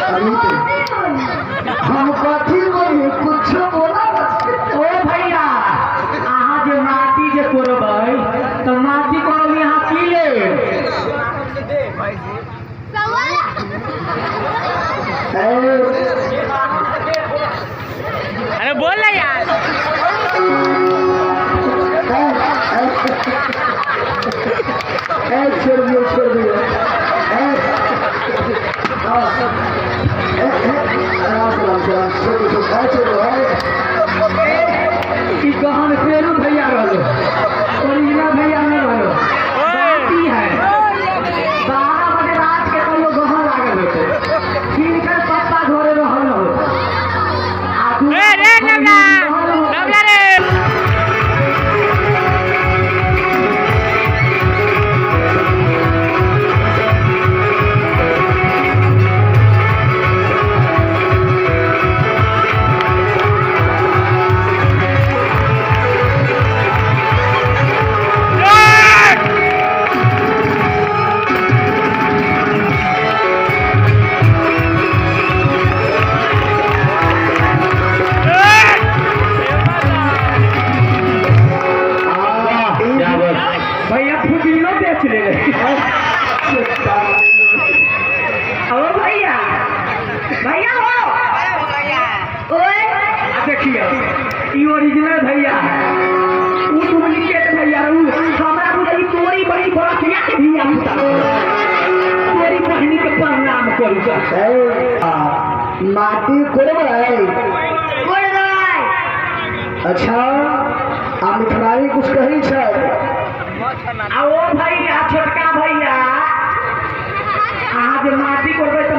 हम कथी बोली कुछ बोला ओ भैया अहाँ जे माटी जे कोरबै तो माटी कोरब यहाँ की ले अरे बोल ना यार छोड़ दियो कि गहन फेरू भैया रहो ओरिजिनल भैया नहीं रहो बाती है 12 बजे रात के कहियो गहन लागल होते किनकर पत्ता घरे रहल होते रे नवला रे भैया फुदीनो बेच ले ओ भैया भैया हो ओए देखिए ई ओरिजिनल भैया उ डुप्लीकेट भैया हमरा बुझी तोरी बड़ी बड़िया के भैया तोरी बहनी के प्रणाम करू माटी कोरबै अच्छा आ मिठलाई कुछ कही छै आ ओ भैया छोटका भैया अहाँ जे माटी कोरबै तो